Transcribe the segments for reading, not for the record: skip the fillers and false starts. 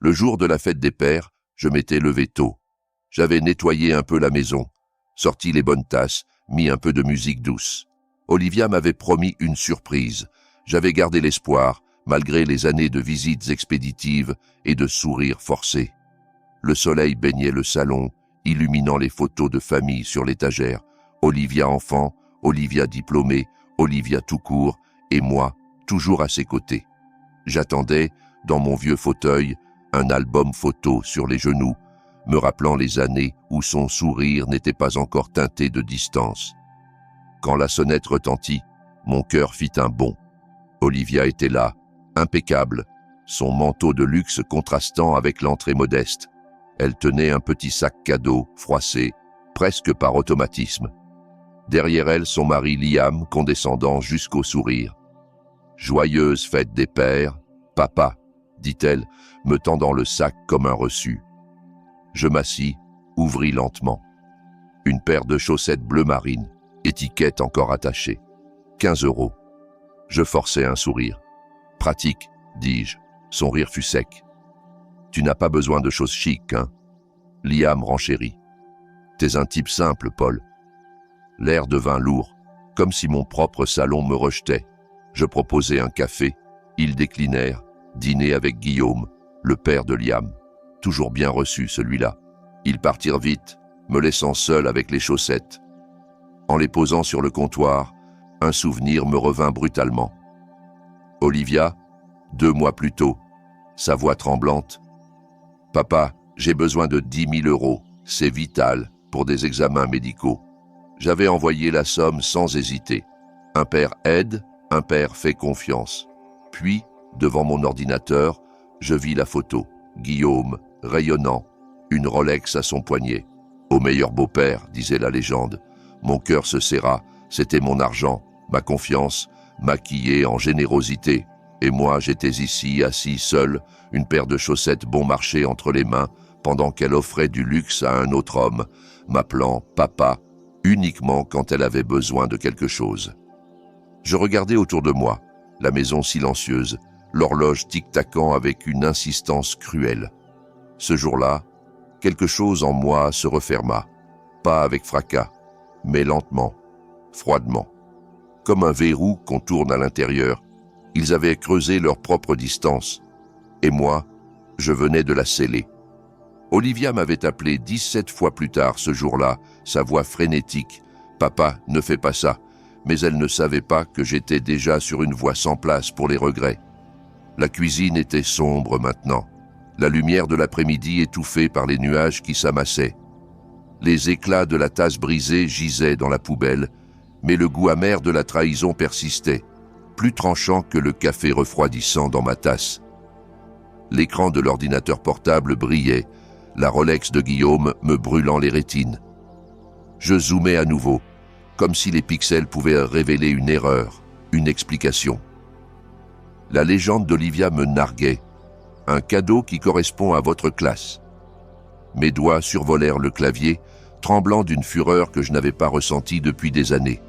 Le jour de la fête des pères, je m'étais levé tôt. J'avais nettoyé un peu la maison, sorti les bonnes tasses, mis un peu de musique douce. Olivia m'avait promis une surprise. J'avais gardé l'espoir, malgré les années de visites expéditives et de sourires forcés. Le soleil baignait le salon, illuminant les photos de famille sur l'étagère. Olivia enfant, Olivia diplômée, Olivia tout court, et moi, toujours à ses côtés. J'attendais, dans mon vieux fauteuil, un album photo sur les genoux, me rappelant les années où son sourire n'était pas encore teinté de distance. Quand la sonnette retentit, mon cœur fit un bond. Olivia était là, impeccable, son manteau de luxe contrastant avec l'entrée modeste. Elle tenait un petit sac cadeau, froissé, presque par automatisme. Derrière elle, son mari Liam, condescendant jusqu'au sourire. « Joyeuse fête des pères, papa », dit-elle, me tendant le sac comme un reçu. Je m'assis, ouvris lentement. Une paire de chaussettes bleu marine, étiquette encore attachée. 15 €. Je forçai un sourire. « Pratique », dis-je. Son rire fut sec. « Tu n'as pas besoin de choses chic, hein ?» Liam renchérit. « T'es un type simple, Paul. » L'air devint lourd, comme si mon propre salon me rejetait. Je proposai un café. Ils déclinèrent. Dîner avec Guillaume, le père de Liam. Toujours bien reçu, celui-là. Ils partirent vite, me laissant seul avec les chaussettes. En les posant sur le comptoir, un souvenir me revint brutalement. Olivia, 2 mois plus tôt, sa voix tremblante. « Papa, j'ai besoin de 10 000 €, c'est vital, pour des examens médicaux. » J'avais envoyé la somme sans hésiter. Un père aide, un père fait confiance. Puis, devant mon ordinateur, je vis la photo. Guillaume, rayonnant, une Rolex à son poignet. « Au meilleur beau-père », disait la légende. Mon cœur se serra, c'était mon argent, ma confiance, maquillée en générosité. Et moi, j'étais ici, assis seul, une paire de chaussettes bon marché entre les mains, pendant qu'elle offrait du luxe à un autre homme, m'appelant « papa », uniquement quand elle avait besoin de quelque chose. Je regardais autour de moi, la maison silencieuse, l'horloge tic-tacant avec une insistance cruelle. Ce jour-là, quelque chose en moi se referma, pas avec fracas, mais lentement, froidement. Comme un verrou qu'on tourne à l'intérieur, ils avaient creusé leur propre distance, et moi, je venais de la sceller. Olivia m'avait appelé 17 fois plus tard ce jour-là, sa voix frénétique. « Papa, ne fais pas ça », mais elle ne savait pas que j'étais déjà sur une voie sans place pour les regrets. La cuisine était sombre maintenant, la lumière de l'après-midi étouffée par les nuages qui s'amassaient. Les éclats de la tasse brisée gisaient dans la poubelle, mais le goût amer de la trahison persistait, plus tranchant que le café refroidissant dans ma tasse. L'écran de l'ordinateur portable brillait, la Rolex de Guillaume me brûlant les rétines. Je zoomais à nouveau, comme si les pixels pouvaient révéler une erreur, une explication. La légende d'Olivia me narguait, un cadeau qui correspond à votre classe. Mes doigts survolèrent le clavier, tremblant d'une fureur que je n'avais pas ressentie depuis des années.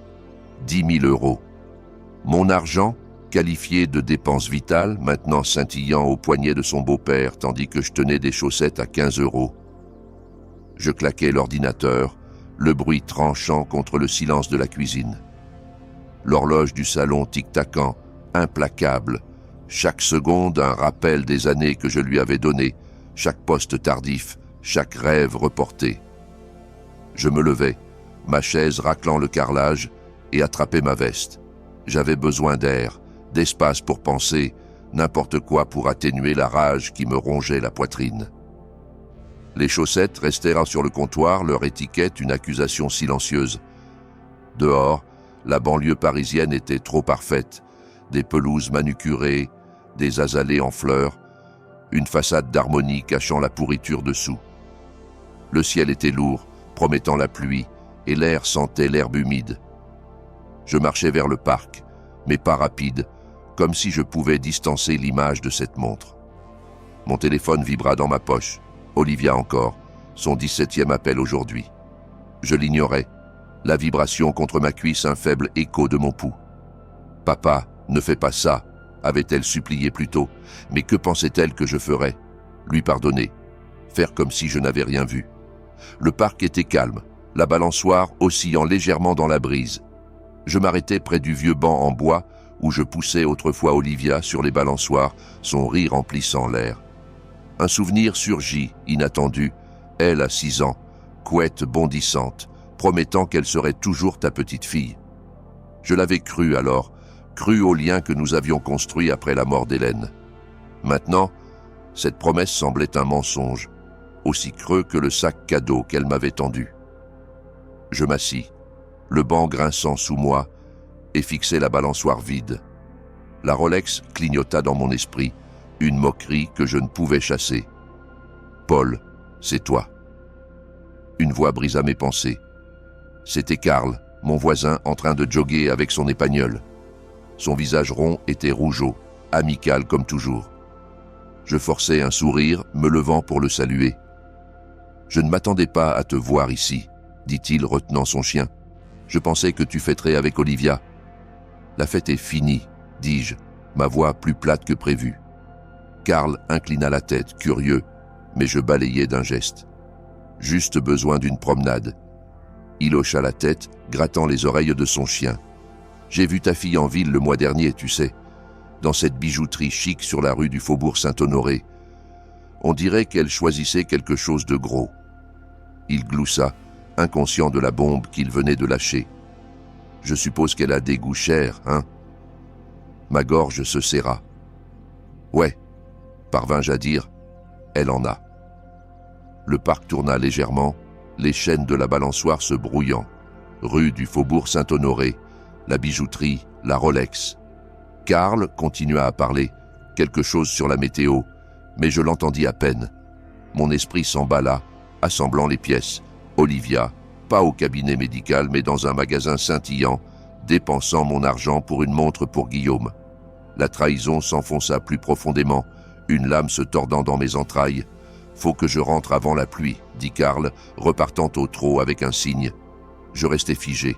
10 000 €. Mon argent, qualifié de dépense vitale, maintenant scintillant au poignet de son beau-père, tandis que je tenais des chaussettes à 15 €. Je claquais l'ordinateur, le bruit tranchant contre le silence de la cuisine. L'horloge du salon tic-tacant, implacable, chaque seconde un rappel des années que je lui avais données, chaque poste tardif, chaque rêve reporté. Je me levai, ma chaise raclant le carrelage, et attrapai ma veste. J'avais besoin d'air, d'espace pour penser, n'importe quoi pour atténuer la rage qui me rongeait la poitrine. Les chaussettes restèrent sur le comptoir, leur étiquette une accusation silencieuse. Dehors, la banlieue parisienne était trop parfaite, des pelouses manucurées, des azalées en fleurs, une façade d'harmonie cachant la pourriture dessous. Le ciel était lourd, promettant la pluie, et l'air sentait l'herbe humide. Je marchais vers le parc, mais pas rapide, comme si je pouvais distancer l'image de cette montre. Mon téléphone vibra dans ma poche. Olivia encore, son 17e appel aujourd'hui. Je l'ignorais, la vibration contre ma cuisse un faible écho de mon pouls. « Papa, ne fais pas ça », avait-elle supplié plus tôt, mais que pensait-elle que je ferais ? lui pardonner, faire comme si je n'avais rien vu. Le parc était calme, la balançoire oscillant légèrement dans la brise. Je m'arrêtais près du vieux banc en bois où je poussais autrefois Olivia sur les balançoires, son rire emplissant l'air. Un souvenir surgit, inattendu, elle à 6 ans, couette bondissante, promettant qu'elle serait toujours ta petite fille. Je l'avais cru alors, cru au lien que nous avions construit après la mort d'Hélène. Maintenant, cette promesse semblait un mensonge, aussi creux que le sac cadeau qu'elle m'avait tendu. Je m'assis, le banc grinçant sous moi, et fixai la balançoire vide. La Rolex clignota dans mon esprit, une moquerie que je ne pouvais chasser. « Paul, c'est toi. » Une voix brisa mes pensées. C'était Karl, mon voisin, en train de jogger avec son épagnole. Son visage rond était rougeaud, amical comme toujours. Je forçai un sourire, me levant pour le saluer. « Je ne m'attendais pas à te voir ici, » dit-il, retenant son chien. « Je pensais que tu fêterais avec Olivia. »« La fête est finie, » dis-je, ma voix plus plate que prévu. Karl inclina la tête, curieux, mais je balayai d'un geste. « Juste besoin d'une promenade. » Il hocha la tête, grattant les oreilles de son chien. « J'ai vu ta fille en ville le mois dernier, tu sais, dans cette bijouterie chic sur la rue du Faubourg Saint-Honoré. On dirait qu'elle choisissait quelque chose de gros. » Il gloussa, inconscient de la bombe qu'il venait de lâcher. « Je suppose qu'elle a des goûts chers, hein ?» Ma gorge se serra. « Ouais, parvins-je à dire, elle en a. » Le parc tourna légèrement, les chaînes de la balançoire se brouillant. Rue du Faubourg Saint-Honoré, la bijouterie, la Rolex. Karl continua à parler, quelque chose sur la météo, mais je l'entendis à peine. Mon esprit s'emballa, assemblant les pièces. Olivia, pas au cabinet médical, mais dans un magasin scintillant, dépensant mon argent pour une montre pour Guillaume. La trahison s'enfonça plus profondément, une lame se tordant dans mes entrailles. « Faut que je rentre avant la pluie, » dit Karl, repartant au trot avec un signe. Je restai figé,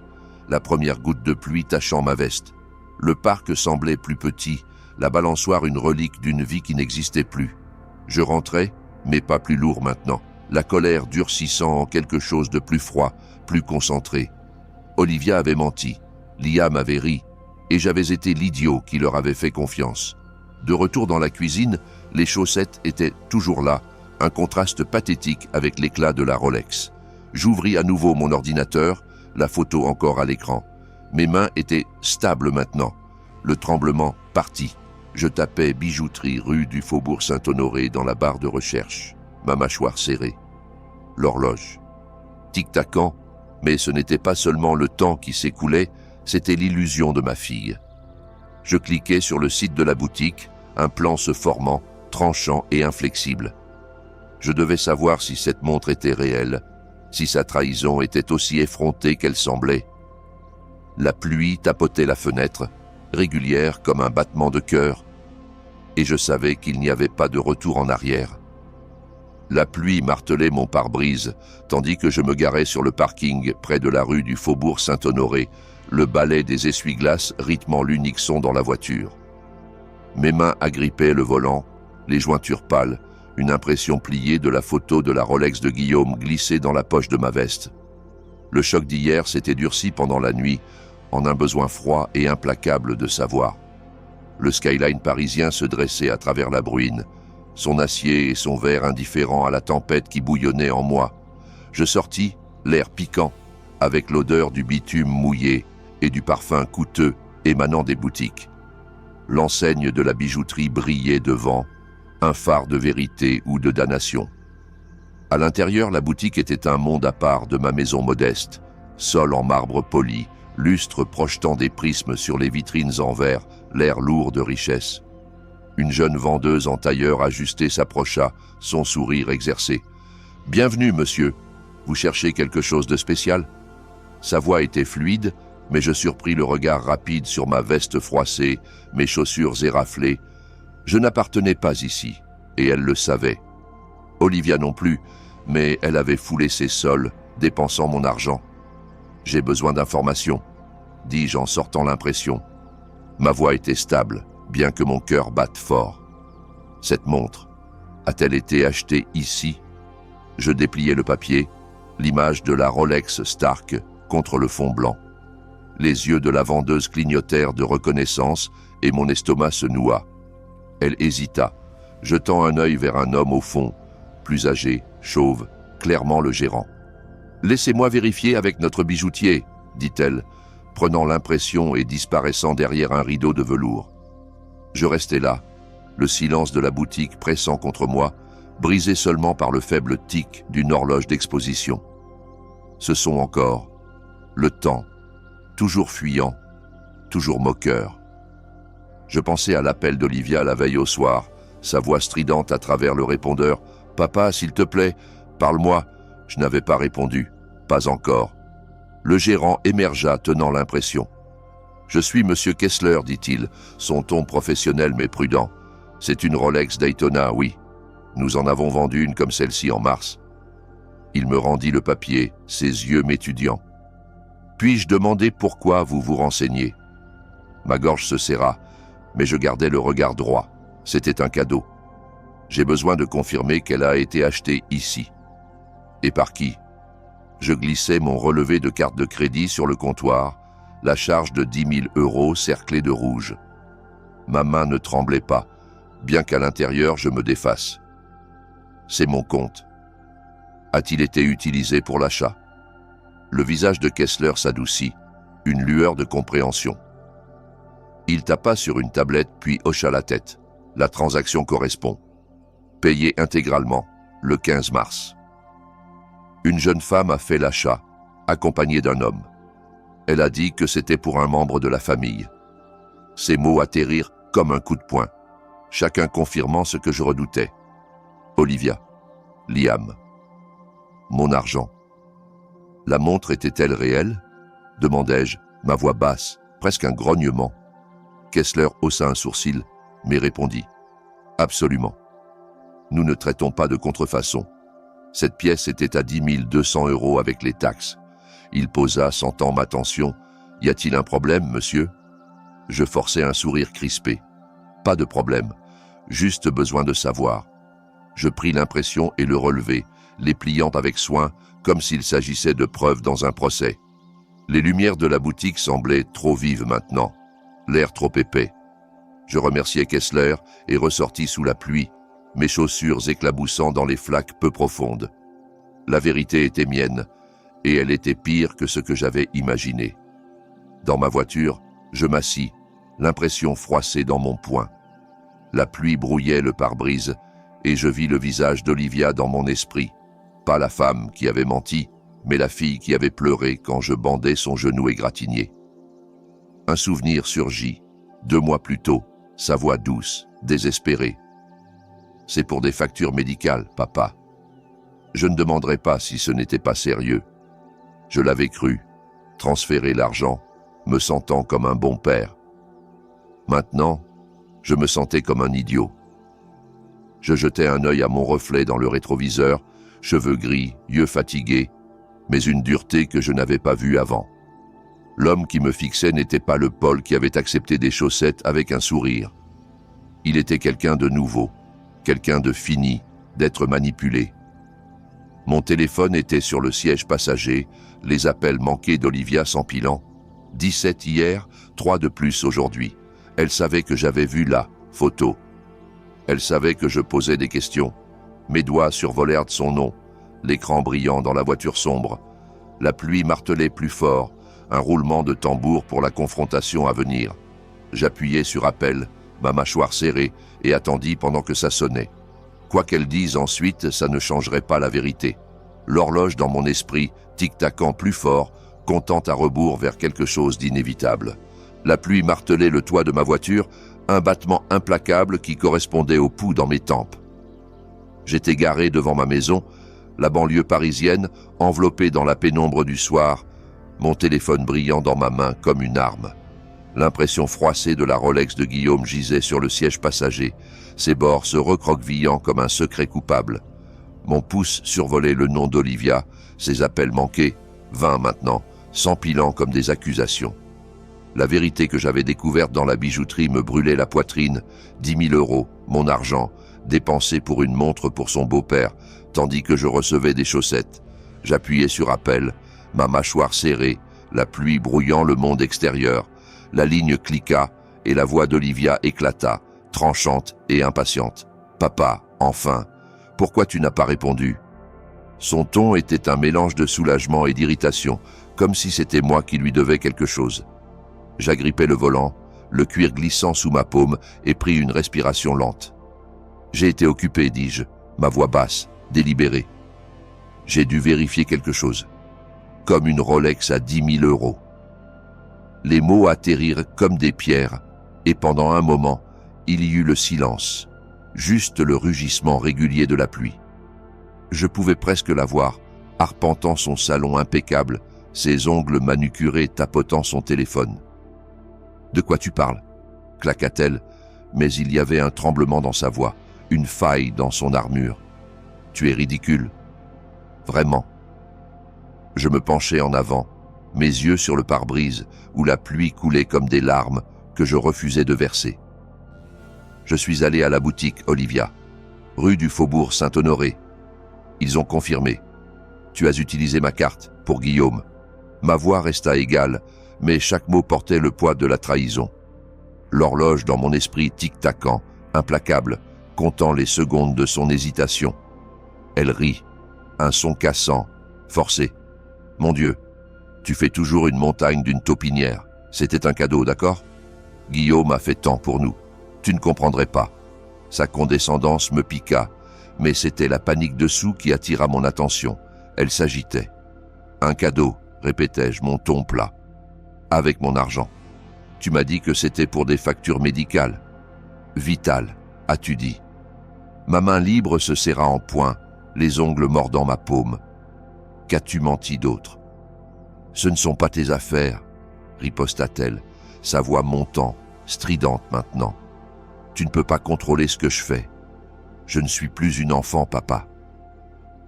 la première goutte de pluie tachant ma veste. Le parc semblait plus petit, la balançoire une relique d'une vie qui n'existait plus. Je rentrais, mais pas plus lourd maintenant, la colère durcissant en quelque chose de plus froid, plus concentré. Olivia avait menti, Liam avait ri, et j'avais été l'idiot qui leur avait fait confiance. De retour dans la cuisine, les chaussettes étaient toujours là, un contraste pathétique avec l'éclat de la Rolex. J'ouvris à nouveau mon ordinateur, la photo encore à l'écran. Mes mains étaient stables maintenant. Le tremblement partit. Je tapais bijouterie rue du Faubourg Saint-Honoré dans la barre de recherche, ma mâchoire serrée. L'horloge. Tic-tacant, mais ce n'était pas seulement le temps qui s'écoulait, c'était l'illusion de ma fille. Je cliquais sur le site de la boutique, un plan se formant, tranchant et inflexible. Je devais savoir si cette montre était réelle, si sa trahison était aussi effrontée qu'elle semblait. La pluie tapotait la fenêtre, régulière comme un battement de cœur, et je savais qu'il n'y avait pas de retour en arrière. La pluie martelait mon pare-brise, tandis que je me garais sur le parking près de la rue du Faubourg Saint-Honoré, le balai des essuie-glaces rythmant l'unique son dans la voiture. Mes mains agrippaient le volant, les jointures pâles, une impression pliée de la photo de la Rolex de Guillaume glissée dans la poche de ma veste. Le choc d'hier s'était durci pendant la nuit, en un besoin froid et implacable de savoir. Le skyline parisien se dressait à travers la bruine, son acier et son verre indifférents à la tempête qui bouillonnait en moi. Je sortis, l'air piquant, avec l'odeur du bitume mouillé et du parfum coûteux émanant des boutiques. L'enseigne de la bijouterie brillait devant, un phare de vérité ou de damnation. À l'intérieur, la boutique était un monde à part de ma maison modeste, sol en marbre poli, lustre projetant des prismes sur les vitrines en verre, l'air lourd de richesse. Une jeune vendeuse en tailleur ajusté s'approcha, son sourire exercé. « Bienvenue, monsieur. Vous cherchez quelque chose de spécial ?» Sa voix était fluide, mais je surpris le regard rapide sur ma veste froissée, mes chaussures éraflées. Je n'appartenais pas ici, et elle le savait. Olivia non plus, mais elle avait foulé ses sols, dépensant mon argent. « J'ai besoin d'informations, » dis-je en sortant l'impression. Ma voix était stable, bien que mon cœur batte fort. Cette montre, A-t-elle été achetée ici? Je dépliai le papier, l'image de la Rolex Stark contre le fond blanc. Les yeux de la vendeuse clignotèrent de reconnaissance et mon estomac se noua. Elle hésita, jetant un œil vers un homme au fond, plus âgé, chauve, clairement le gérant. « Laissez-moi vérifier avec notre bijoutier, » dit-elle, prenant l'impression et disparaissant derrière un rideau de velours. Je restai là, le silence de la boutique pressant contre moi, brisé seulement par le faible tic d'une horloge d'exposition. Ce son encore, le temps, toujours fuyant, toujours moqueur. Je pensais à l'appel d'Olivia la veille au soir, sa voix stridente à travers le répondeur. « Papa, s'il te plaît, parle-moi !» Je n'avais pas répondu, pas encore. Le gérant émergea tenant l'impression. « Je suis Monsieur Kessler, dit-il, son ton professionnel mais prudent. C'est une Rolex Daytona, oui. Nous en avons vendu une comme celle-ci en mars. » Il me rendit le papier, ses yeux m'étudiant. « Puis-je demander pourquoi vous vous renseignez ?» Ma gorge se serra, mais je gardais le regard droit. C'était un cadeau. J'ai besoin de confirmer qu'elle a été achetée ici. Et par qui? Je glissai mon relevé de carte de crédit sur le comptoir, la charge de 10 000 € cerclée de rouge. Ma main ne tremblait pas, bien qu'à l'intérieur je me défasse. C'est mon compte. A-t-il été utilisé pour l'achat? Le visage de Kessler s'adoucit, une lueur de compréhension. Il tapa sur une tablette puis hocha la tête. La transaction correspond. Payé intégralement, le 15 mars. Une jeune femme a fait l'achat, accompagnée d'un homme. Elle a dit que c'était pour un membre de la famille. Ces mots atterrirent comme un coup de poing, chacun confirmant ce que je redoutais. Olivia, Liam, mon argent. La montre était-elle réelle? Demandai-je, ma voix basse, presque un grognement. Kessler haussa un sourcil, mais répondit. Absolument. Nous ne traitons pas de contrefaçon. Cette pièce était à 10 200 € avec les taxes. Il posa, sentant ma tension. « Y a-t-il un problème, monsieur ?» Je forçai un sourire crispé. « Pas de problème, juste besoin de savoir. » Je pris l'impression et le relevai, les pliant avec soin, comme s'il s'agissait de preuves dans un procès. Les lumières de la boutique semblaient trop vives maintenant, l'air trop épais. Je remerciai Kessler et ressortis sous la pluie, mes chaussures éclaboussant dans les flaques peu profondes. La vérité était mienne, et elle était pire que ce que j'avais imaginé. Dans ma voiture, je m'assis, l'impression froissée dans mon poing. La pluie brouillait le pare-brise, et je vis le visage d'Olivia dans mon esprit. Pas la femme qui avait menti, mais la fille qui avait pleuré quand je bandais son genou égratigné. Un souvenir surgit, 2 mois plus tôt, sa voix douce, désespérée. « C'est pour des factures médicales, papa. » Je ne demanderais pas si ce n'était pas sérieux. Je l'avais cru, transférer l'argent, me sentant comme un bon père. Maintenant, je me sentais comme un idiot. Je jetai un œil à mon reflet dans le rétroviseur, cheveux gris, yeux fatigués, mais une dureté que je n'avais pas vue avant. L'homme qui me fixait n'était pas le Paul qui avait accepté des chaussettes avec un sourire. Il était quelqu'un de nouveau, quelqu'un de fini, d'être manipulé. Mon téléphone était sur le siège passager, les appels manqués d'Olivia s'empilant. 17 hier, 3 de plus aujourd'hui. Elle savait que j'avais vu la photo. Elle savait que je posais des questions. Mes doigts survolèrent son nom, l'écran brillant dans la voiture sombre. La pluie martelait plus fort, un roulement de tambour pour la confrontation à venir. J'appuyai sur appel, ma mâchoire serrée, et attendis pendant que ça sonnait. Quoi qu'elle dise ensuite, ça ne changerait pas la vérité. L'horloge dans mon esprit, tic-tacant plus fort, comptant à rebours vers quelque chose d'inévitable. La pluie martelait le toit de ma voiture, un battement implacable qui correspondait au pouls dans mes tempes. J'étais garé devant ma maison, la banlieue parisienne, enveloppée dans la pénombre du soir, mon téléphone brillant dans ma main comme une arme. L'impression froissée de la Rolex de Guillaume gisait sur le siège passager, ses bords se recroquevillant comme un secret coupable. Mon pouce survolait le nom d'Olivia, ses appels manqués, 20 maintenant, s'empilant comme des accusations. La vérité que j'avais découverte dans la bijouterie me brûlait la poitrine. 10 000 €, mon argent, dépensé pour une montre pour son beau-père, tandis que je recevais des chaussettes. J'appuyais sur appel, ma mâchoire serrée, la pluie brouillant le monde extérieur. La ligne cliqua et la voix d'Olivia éclata, tranchante et impatiente. « Papa, enfin, pourquoi tu n'as pas répondu ?» Son ton était un mélange de soulagement et d'irritation, comme si c'était moi qui lui devais quelque chose. J'agrippai le volant, le cuir glissant sous ma paume, et pris une respiration lente. « J'ai été occupé, dis-je, ma voix basse, délibérée. J'ai dû vérifier quelque chose. Comme une Rolex à 10 000 €. Les mots atterrirent comme des pierres, et pendant un moment, il y eut le silence, juste le rugissement régulier de la pluie. Je pouvais presque la voir, arpentant son salon impeccable, ses ongles manucurés tapotant son téléphone. « De quoi tu parles ?» claqua-t-elle, mais il y avait un tremblement dans sa voix, une faille dans son armure. « Tu es ridicule. » « Vraiment. » Je me penchai en avant, mes yeux sur le pare-brise, où la pluie coulait comme des larmes que je refusais de verser. Je suis allé à la boutique, Olivia, rue du Faubourg Saint-Honoré. Ils ont confirmé. Tu as utilisé ma carte, pour Guillaume. Ma voix resta égale, mais chaque mot portait le poids de la trahison. L'horloge dans mon esprit tic-tacant, implacable, comptant les secondes de son hésitation. Elle rit, un son cassant, forcé. « Mon Dieu, tu fais toujours une montagne d'une taupinière. C'était un cadeau, d'accord ? Guillaume a fait tant pour nous. Tu ne comprendrais pas. » Sa condescendance me piqua, mais c'était la panique dessous qui attira mon attention. Elle s'agitait. « Un cadeau, répétai-je, mon ton plat. Avec mon argent. Tu m'as dit que c'était pour des factures médicales. Vitales, as-tu dit. » Ma main libre se serra en poing, les ongles mordant ma paume. « Qu'as-tu menti d'autre ?»« Ce ne sont pas tes affaires, » riposta-t-elle, sa voix montant, stridente maintenant. « Tu ne peux pas contrôler ce que je fais. Je ne suis plus une enfant, papa. »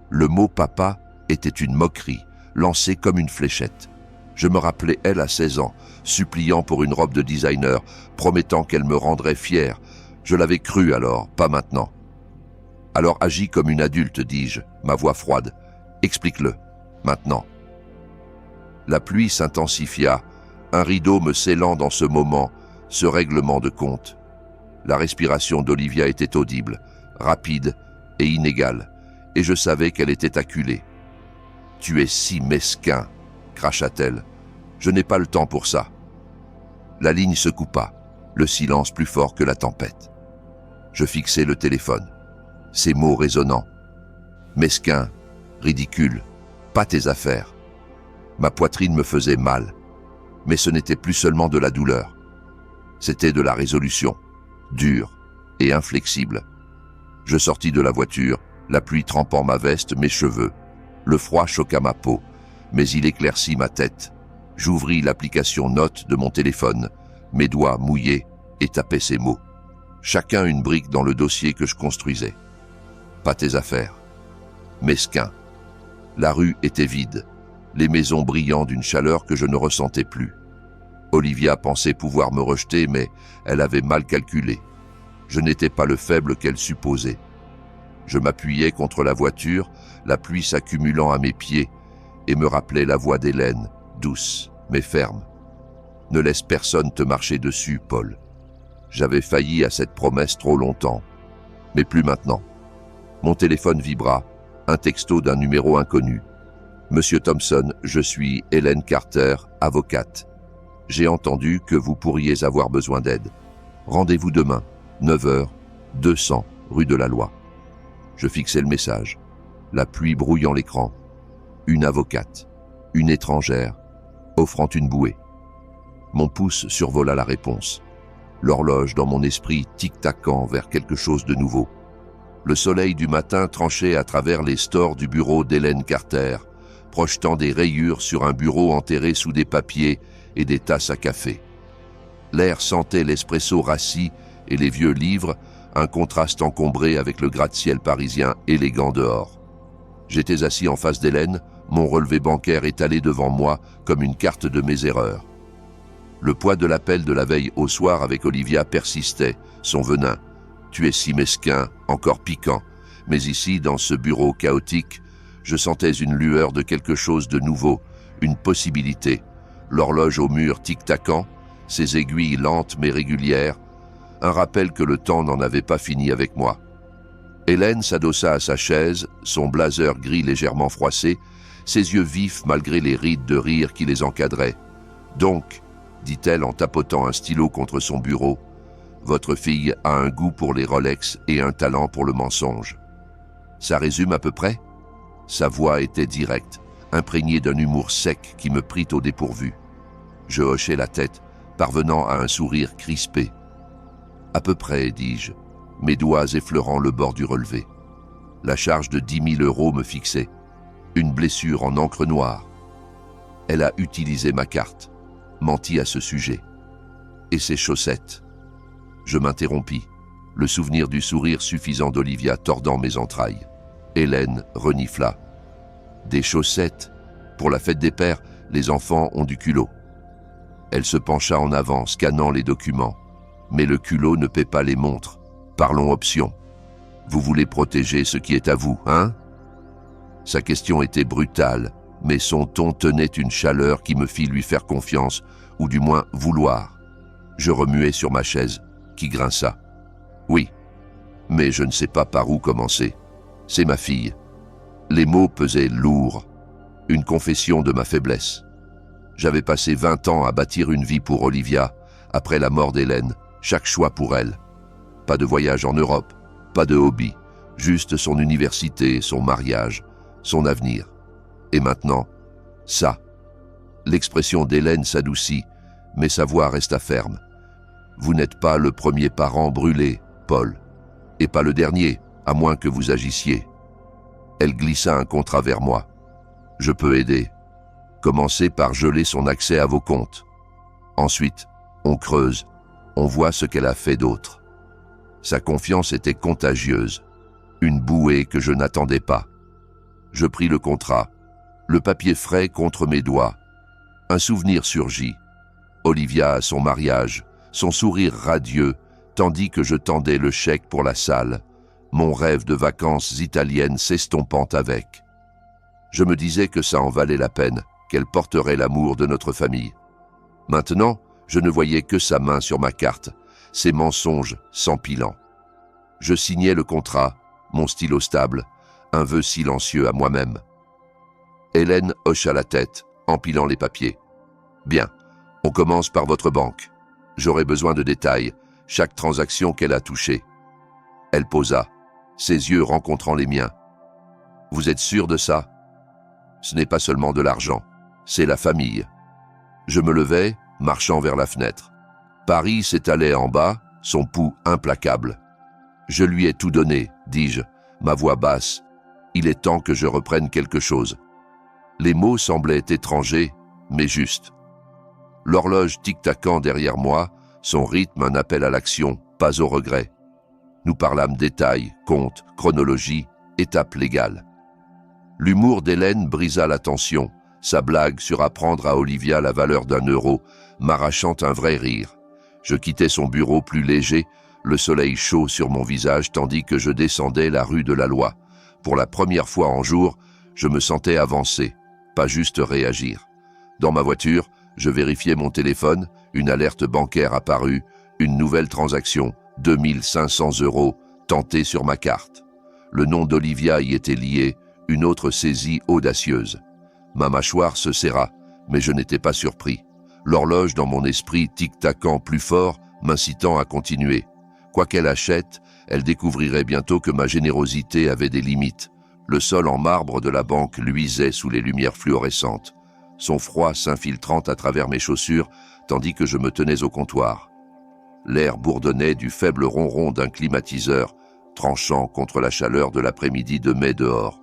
Le mot « papa » était une moquerie, lancée comme une fléchette. Je me rappelais elle à 16 ans, suppliant pour une robe de designer, promettant qu'elle me rendrait fier. Je l'avais cru alors, pas maintenant. « Alors agis comme une adulte, dis-je, ma voix froide. Explique-le, maintenant. » La pluie s'intensifia, un rideau me scellant dans ce moment, ce règlement de compte. La respiration d'Olivia était audible, rapide et inégale, et je savais qu'elle était acculée. « Tu es si mesquin, » cracha-t-elle. « Je n'ai pas le temps pour ça. » La ligne se coupa, le silence plus fort que la tempête. Je fixai le téléphone. Ces mots résonnants. Mesquin, ridicule, pas tes affaires. Ma poitrine me faisait mal, mais ce n'était plus seulement de la douleur. C'était de la résolution, dure et inflexible. Je sortis de la voiture, la pluie trempant ma veste, mes cheveux. Le froid choqua ma peau, mais il éclaircit ma tête. J'ouvris l'application Notes de mon téléphone, mes doigts mouillés et tapaient ces mots. Chacun une brique dans le dossier que je construisais. Pas tes affaires. Mesquin. La rue était vide, les maisons brillant d'une chaleur que je ne ressentais plus. Olivia pensait pouvoir me rejeter, mais elle avait mal calculé. Je n'étais pas le faible qu'elle supposait. Je m'appuyais contre la voiture, la pluie s'accumulant à mes pieds, et me rappelait la voix d'Hélène, douce, mais ferme. « Ne laisse personne te marcher dessus, Paul. » J'avais failli à cette promesse trop longtemps, mais plus maintenant. Mon téléphone vibra, un texto d'un numéro inconnu. « Monsieur Thompson, je suis Hélène Carter, avocate. J'ai entendu que vous pourriez avoir besoin d'aide. Rendez-vous demain, 9h, 200, rue de la Loi. » Je fixai le message, la pluie brouillant l'écran. Une avocate, une étrangère, offrant une bouée. Mon pouce survola la réponse. L'horloge dans mon esprit tic-tacant vers quelque chose de nouveau. Le soleil du matin tranchait à travers les stores du bureau d'Hélène Carter, projetant des rayures sur un bureau enterré sous des papiers et des tasses à café. L'air sentait l'espresso rassis et les vieux livres, un contraste encombré avec le gratte-ciel parisien élégant dehors. J'étais assis en face d'Hélène, mon relevé bancaire étalé devant moi comme une carte de mes erreurs. Le poids de l'appel de la veille au soir avec Olivia persistait, son venin. Tu es si mesquin, encore piquant. Mais ici, dans ce bureau chaotique, je sentais une lueur de quelque chose de nouveau, une possibilité. L'horloge au mur tic-tacant, ses aiguilles lentes mais régulières, un rappel que le temps n'en avait pas fini avec moi. Hélène s'adossa à sa chaise, son blazer gris légèrement froissé, ses yeux vifs malgré les rides de rire qui les encadraient. « Donc, dit-elle en tapotant un stylo contre son bureau, votre fille a un goût pour les Rolex et un talent pour le mensonge. Ça résume à peu près ?» Sa voix était directe, imprégnée d'un humour sec qui me prit au dépourvu. Je hochai la tête, parvenant à un sourire crispé. « À peu près, dis-je, mes doigts effleurant le bord du relevé. La charge de 10 000 € me fixait. Une blessure en encre noire. Elle a utilisé ma carte, menti à ce sujet. Et ses chaussettes. Je m'interrompis, le souvenir du sourire suffisant d'Olivia tordant mes entrailles. Hélène renifla. Des chaussettes. Pour la fête des pères, les enfants ont du culot. Elle se pencha en avant, scannant les documents. Mais le culot ne paie pas les montres. Parlons option. Vous voulez protéger ce qui est à vous, hein? Sa question était brutale, mais son ton tenait une chaleur qui me fit lui faire confiance, ou du moins vouloir. Je remuai sur ma chaise, qui grinça. Oui, mais je ne sais pas par où commencer. C'est ma fille. Les mots pesaient lourd. Une confession de ma faiblesse. J'avais passé 20 ans à bâtir une vie pour Olivia, après la mort d'Hélène, chaque choix pour elle. Pas de voyage en Europe, pas de hobby, juste son université, son mariage, son avenir. Et maintenant, ça. L'expression d'Hélène s'adoucit, mais sa voix resta ferme. Vous n'êtes pas le premier parent brûlé, Paul, et pas le dernier, à moins que vous agissiez. Elle glissa un contrat vers moi. Je peux aider. Commencez par geler son accès à vos comptes. Ensuite, on creuse, on voit ce qu'elle a fait d'autre. Sa confiance était contagieuse, une bouée que je n'attendais pas. Je pris le contrat, le papier frais contre mes doigts. Un souvenir surgit. Olivia à son mariage, son sourire radieux, tandis que je tendais le chèque pour la salle, mon rêve de vacances italiennes s'estompant avec. Je me disais que ça en valait la peine, qu'elle porterait l'amour de notre famille. Maintenant, je ne voyais que sa main sur ma carte, ses mensonges s'empilant. Je signais le contrat, mon stylo stable, un vœu silencieux à moi-même. Hélène hocha la tête, empilant les papiers. « Bien, on commence par votre banque. J'aurai besoin de détails, chaque transaction qu'elle a touchée. » Elle posa, ses yeux rencontrant les miens. « Vous êtes sûr de ça? Ce n'est pas seulement de l'argent, c'est la famille. » Je me levai, marchant vers la fenêtre. Paris s'étalait en bas, son pouls implacable. « Je lui ai tout donné, dis-je, ma voix basse. Il est temps que je reprenne quelque chose. » Les mots semblaient étrangers, mais justes. L'horloge tic-tacant derrière moi, son rythme un appel à l'action, pas au regret. Nous parlâmes détails, comptes, chronologie, étapes légales. L'humour d'Hélène brisa la tension, sa blague sur apprendre à Olivia la valeur d'1 € m'arrachant un vrai rire. Je quittais son bureau plus léger, le soleil chaud sur mon visage tandis que je descendais la rue de la Loi. Pour la première fois en jour, je me sentais avancer, pas juste réagir. Dans ma voiture, je vérifiais mon téléphone, une alerte bancaire apparut, une nouvelle transaction, 2 500 € tentée sur ma carte. Le nom d'Olivia y était lié, une autre saisie audacieuse. Ma mâchoire se serra, mais je n'étais pas surpris. L'horloge dans mon esprit tic-tacant plus fort, m'incitant à continuer. Quoi qu'elle achète, elle découvrirait bientôt que ma générosité avait des limites. Le sol en marbre de la banque luisait sous les lumières fluorescentes, son froid s'infiltrant à travers mes chaussures, tandis que je me tenais au comptoir. L'air bourdonnait du faible ronron d'un climatiseur, tranchant contre la chaleur de l'après-midi de mai dehors.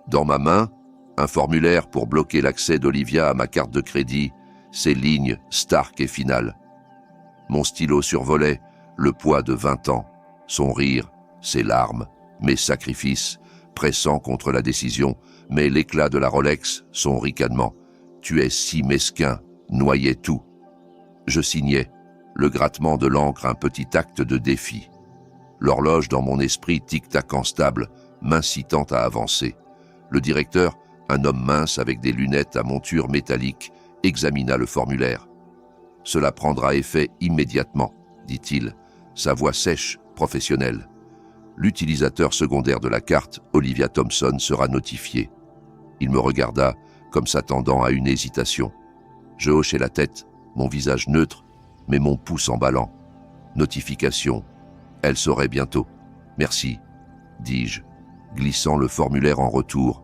Dans ma main, un formulaire pour bloquer l'accès d'Olivia à ma carte de crédit, ses lignes stark et finales. Mon stylo survolait, le poids de 20 ans, son rire, ses larmes, mes sacrifices, pressant contre la décision, mais l'éclat de la Rolex, son ricanement. « Tu es si mesquin », noyait tout. Je signais, le grattement de l'encre un petit acte de défi. L'horloge dans mon esprit tic-tac stable, m'incitant à avancer. Le directeur, un homme mince avec des lunettes à monture métallique, examina le formulaire. « Cela prendra effet immédiatement, dit-il, sa voix sèche, professionnelle. L'utilisateur secondaire de la carte, Olivia Thompson, sera notifié. » Il me regarda, comme s'attendant à une hésitation. Je hochai la tête, mon visage neutre, mais mon pouce emballant. Notification. Elle saurait bientôt. Merci, dis-je, glissant le formulaire en retour.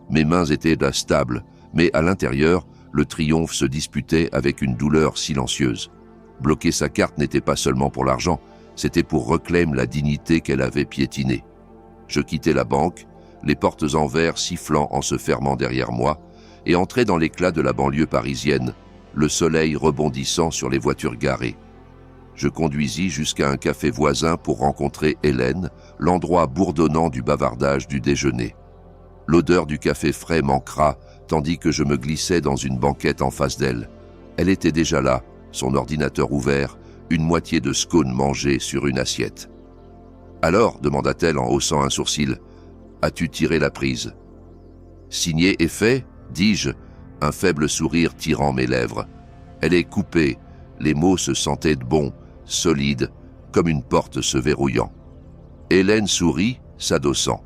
Mes mains étaient stables, mais à l'intérieur, le triomphe se disputait avec une douleur silencieuse. Bloquer sa carte n'était pas seulement pour l'argent, c'était pour reclaimer la dignité qu'elle avait piétinée. Je quittai la banque, les portes en verre sifflant en se fermant derrière moi, et entrai dans l'éclat de la banlieue parisienne, le soleil rebondissant sur les voitures garées. Je conduisis jusqu'à un café voisin pour rencontrer Hélène, l'endroit bourdonnant du bavardage du déjeuner. L'odeur du café frais m'ancra, tandis que je me glissais dans une banquette en face d'elle. Elle était déjà là, son ordinateur ouvert, une moitié de scone mangée sur une assiette. « Alors, demanda-t-elle en haussant un sourcil, as-tu tiré la prise ?»« Signé et fait, dis-je, un faible sourire tirant mes lèvres. Elle est coupée, les mots se sentaient bons, solides, comme une porte se verrouillant. Hélène sourit, s'adossant.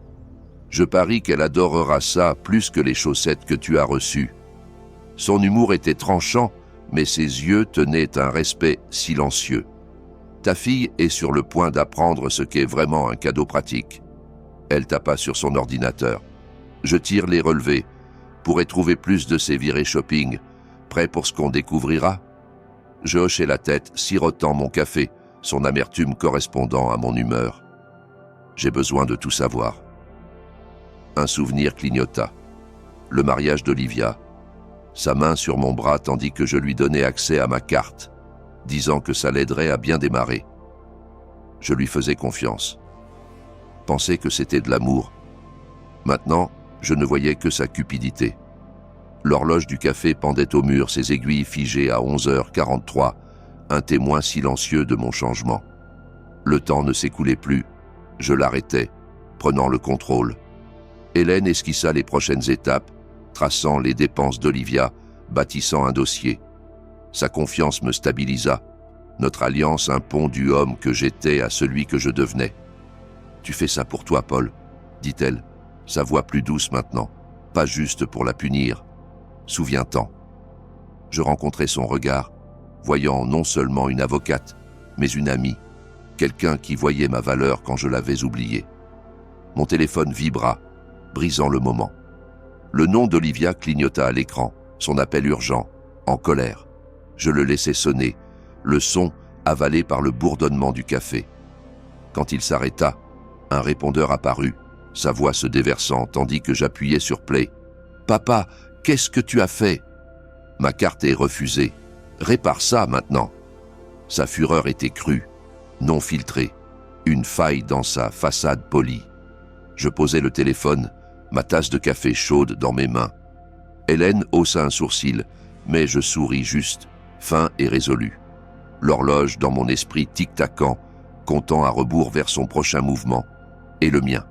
Je parie qu'elle adorera ça plus que les chaussettes que tu as reçues. Son humour était tranchant, mais ses yeux tenaient un respect silencieux. Ta fille est sur le point d'apprendre ce qu'est vraiment un cadeau pratique. Elle tapa sur son ordinateur. Je tire les relevés. Pourrais trouver plus de ces virées shopping. Prêt pour ce qu'on découvrira? Je hochai la tête, sirotant mon café, son amertume correspondant à mon humeur. J'ai besoin de tout savoir. Un souvenir clignota. Le mariage d'Olivia. Sa main sur mon bras tandis que je lui donnais accès à ma carte, disant que ça l'aiderait à bien démarrer. Je lui faisais confiance. Pensais que c'était de l'amour. Maintenant, je ne voyais que sa cupidité. L'horloge du café pendait au mur, ses aiguilles figées à 11h43, un témoin silencieux de mon changement. Le temps ne s'écoulait plus. Je l'arrêtais, prenant le contrôle. Hélène esquissa les prochaines étapes, traçant les dépenses d'Olivia, bâtissant un dossier. Sa confiance me stabilisa. Notre alliance un pont du homme que j'étais à celui que je devenais. « Tu fais ça pour toi, Paul, » dit-elle, sa voix plus douce maintenant, pas juste pour la punir. Souviens-t'en. Je rencontrai son regard, voyant non seulement une avocate, mais une amie, quelqu'un qui voyait ma valeur quand je l'avais oubliée. Mon téléphone vibra, brisant le moment. Le nom d'Olivia clignota à l'écran, son appel urgent, en colère. Je le laissai sonner, le son avalé par le bourdonnement du café. Quand il s'arrêta, un répondeur apparut, sa voix se déversant tandis que j'appuyais sur play. « Papa, qu'est-ce que tu as fait ?»« Ma carte est refusée. Répare ça maintenant. » Sa fureur était crue, non filtrée, une faille dans sa façade polie. Je posai le téléphone, ma tasse de café chaude dans mes mains. Hélène haussa un sourcil, mais je souris juste, fin et résolu. L'horloge dans mon esprit tic-tacant, comptant à rebours vers son prochain mouvement, et le mien.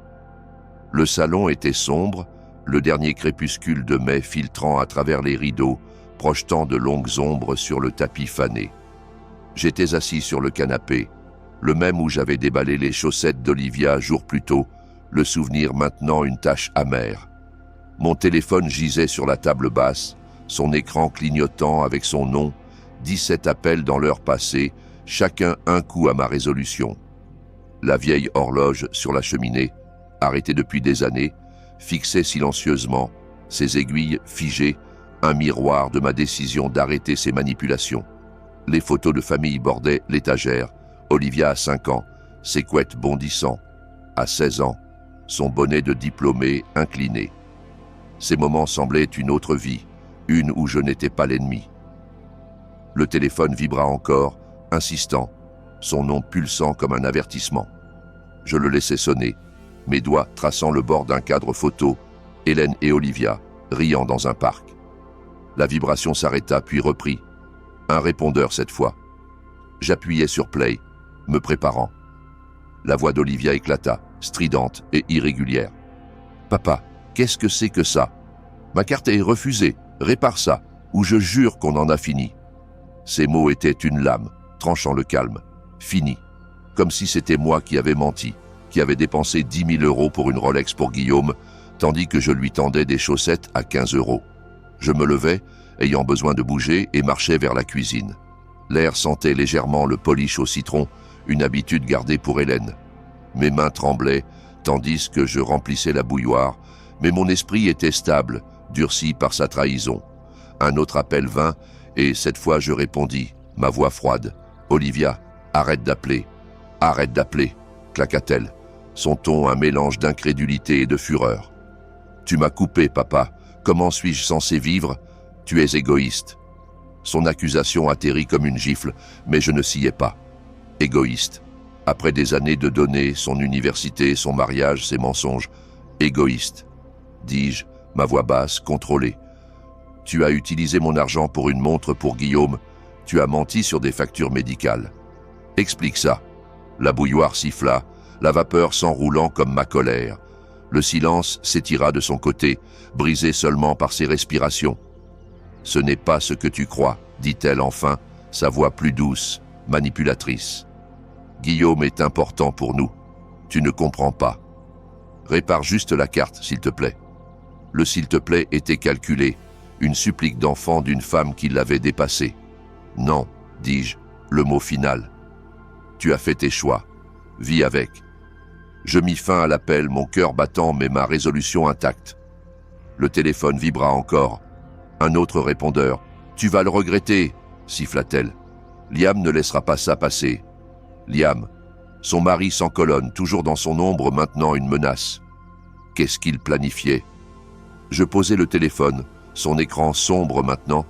Le salon était sombre, le dernier crépuscule de mai filtrant à travers les rideaux, projetant de longues ombres sur le tapis fané. J'étais assis sur le canapé, le même où j'avais déballé les chaussettes d'Olivia jour plus tôt, le souvenir maintenant une tache amère. Mon téléphone gisait sur la table basse, son écran clignotant avec son nom, 17 appels dans l'heure passée, chacun un coup à ma résolution. La vieille horloge sur la cheminée, arrêtée depuis des années, fixait silencieusement, ses aiguilles figées, un miroir de ma décision d'arrêter ces manipulations. Les photos de famille bordaient l'étagère. Olivia à 5 ans, ses couettes bondissant. À 16 ans, son bonnet de diplômé incliné. Ces moments semblaient une autre vie, une où je n'étais pas l'ennemi. Le téléphone vibra encore, insistant, son nom pulsant comme un avertissement. Je le laissai sonner, mes doigts traçant le bord d'un cadre photo, Hélène et Olivia, riant dans un parc. La vibration s'arrêta puis reprit. Un répondeur cette fois. J'appuyai sur play, me préparant. La voix d'Olivia éclata, stridente et irrégulière. « Papa, qu'est-ce que c'est que ça? Ma carte est refusée, répare ça, ou je jure qu'on en a fini. » Ces mots étaient une lame, tranchant le calme. Fini. Comme si c'était moi qui avais menti, qui avait dépensé 10 000 € pour une Rolex pour Guillaume, tandis que je lui tendais des chaussettes à 15 €. Je me levai, ayant besoin de bouger, et marchai vers la cuisine. L'air sentait légèrement le polish au citron, une habitude gardée pour Hélène. Mes mains tremblaient, tandis que je remplissais la bouilloire, mais mon esprit était stable, durci par sa trahison. Un autre appel vint, et cette fois je répondis, ma voix froide. « Olivia, arrête d'appeler. Arrête d'appeler, claqua-t-elle, son ton un mélange d'incrédulité et de fureur. Tu m'as coupé, papa. Comment suis-je censé vivre? Tu es égoïste. » Son accusation atterrit comme une gifle, mais je ne sciais pas. Égoïste. Après des années de données, son université, son mariage, ses mensonges. Égoïste, dis-je, ma voix basse, contrôlée. Tu as utilisé mon argent pour une montre pour Guillaume. Tu as menti sur des factures médicales. Explique ça. La bouilloire siffla, la vapeur s'enroulant comme ma colère. Le silence s'étira de son côté, brisé seulement par ses respirations. « Ce n'est pas ce que tu crois, dit-elle enfin, sa voix plus douce, manipulatrice. Guillaume est important pour nous. Tu ne comprends pas. Répare juste la carte, s'il te plaît. » Le « s'il te plaît » était calculé, une supplique d'enfant d'une femme qui l'avait dépassé. « Non, dis-je, le mot final. Tu as fait tes choix. Vis avec. » Je mis fin à l'appel, mon cœur battant mais ma résolution intacte. Le téléphone vibra encore. Un autre répondeur. « Tu vas le regretter » siffla-t-elle. « Liam ne laissera pas ça passer. » Liam, son mari sans colonne, toujours dans son ombre, maintenant une menace. Qu'est-ce qu'il planifiait? Je posai le téléphone, son écran sombre maintenant,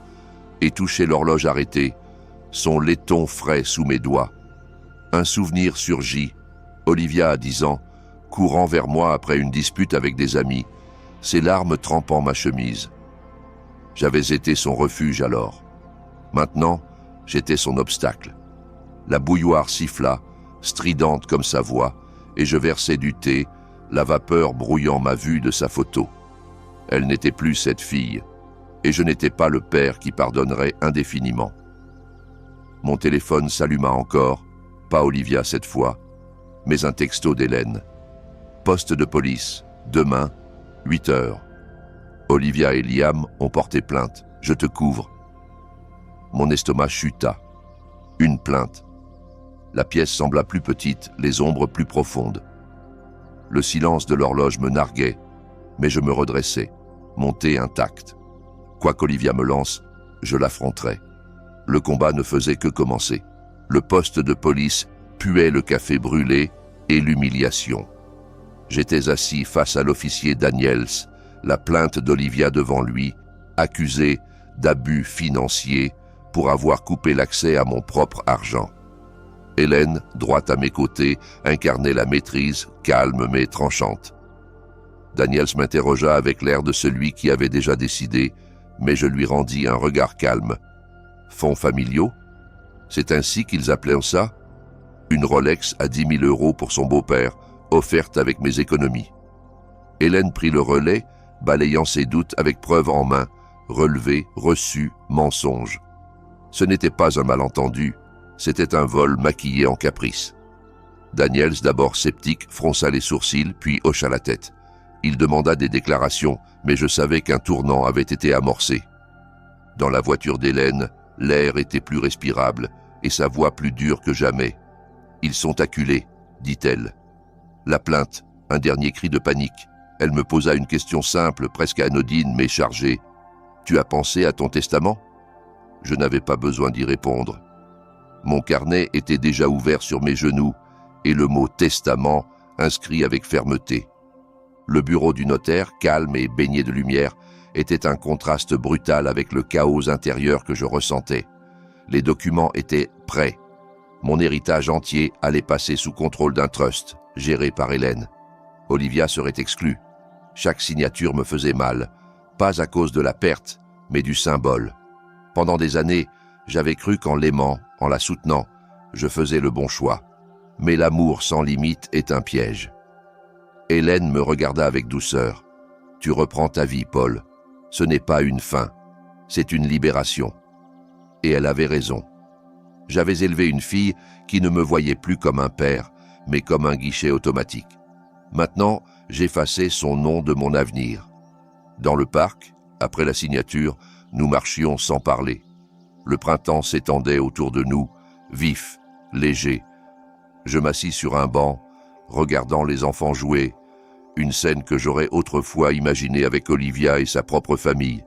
et touchai l'horloge arrêtée, son laiton frais sous mes doigts. Un souvenir surgit. Olivia, à 10 ans, courant vers moi après une dispute avec des amis, ses larmes trempant ma chemise. J'avais été son refuge alors. Maintenant, j'étais son obstacle. La bouilloire siffla, stridente comme sa voix, et je versai du thé, la vapeur brouillant ma vue de sa photo. Elle n'était plus cette fille, et je n'étais pas le père qui pardonnerait indéfiniment. Mon téléphone s'alluma encore, pas Olivia cette fois, mais un texto d'Hélène. Poste de police, demain, 8 heures. Olivia et Liam ont porté plainte, je te couvre. Mon estomac chuta. Une plainte. La pièce sembla plus petite, les ombres plus profondes. Le silence de l'horloge me narguait, mais je me redressai, mon thé intact. Quoi qu'Olivia me lance, je l'affronterai. Le combat ne faisait que commencer. Le poste de police puait le café brûlé et l'humiliation. J'étais assis face à l'officier Daniels, la plainte d'Olivia devant lui, accusé d'abus financiers pour avoir coupé l'accès à mon propre argent. Hélène, droite à mes côtés, incarnait la maîtrise, calme mais tranchante. Daniels m'interrogea avec l'air de celui qui avait déjà décidé, mais je lui rendis un regard calme. Fonds familiaux? C'est ainsi qu'ils appelaient ça? Une Rolex à 10 000 € pour son beau-père, offerte avec mes économies. Hélène prit le relais, balayant ses doutes avec preuve en main, relevé, reçu, mensonge. Ce n'était pas un malentendu, c'était un vol maquillé en caprice. Daniels, d'abord sceptique, fronça les sourcils, puis hocha la tête. Il demanda des déclarations, mais je savais qu'un tournant avait été amorcé. Dans la voiture d'Hélène, l'air était plus respirable et sa voix plus dure que jamais. « Ils sont acculés », dit-elle. La plainte, un dernier cri de panique. Elle me posa une question simple, presque anodine, mais chargée. « Tu as pensé à ton testament ?» Je n'avais pas besoin d'y répondre. Mon carnet était déjà ouvert sur mes genoux et le mot « testament » inscrit avec fermeté. Le bureau du notaire, calme et baigné de lumière, était un contraste brutal avec le chaos intérieur que je ressentais. Les documents étaient prêts. Mon héritage entier allait passer sous contrôle d'un trust, géré par Hélène. Olivia serait exclue. Chaque signature me faisait mal, pas à cause de la perte, mais du symbole. Pendant des années, j'avais cru qu'en l'aimant, en la soutenant, je faisais le bon choix. Mais l'amour sans limite est un piège. Hélène me regarda avec douceur. « Tu reprends ta vie, Paul. Ce n'est pas une fin, c'est une libération. » Et elle avait raison. J'avais élevé une fille qui ne me voyait plus comme un père, mais comme un guichet automatique. Maintenant, j'effaçais son nom de mon avenir. Dans le parc, après la signature, nous marchions sans parler. Le printemps s'étendait autour de nous, vif, léger. Je m'assis sur un banc, regardant les enfants jouer, une scène que j'aurais autrefois imaginée avec Olivia et sa propre famille.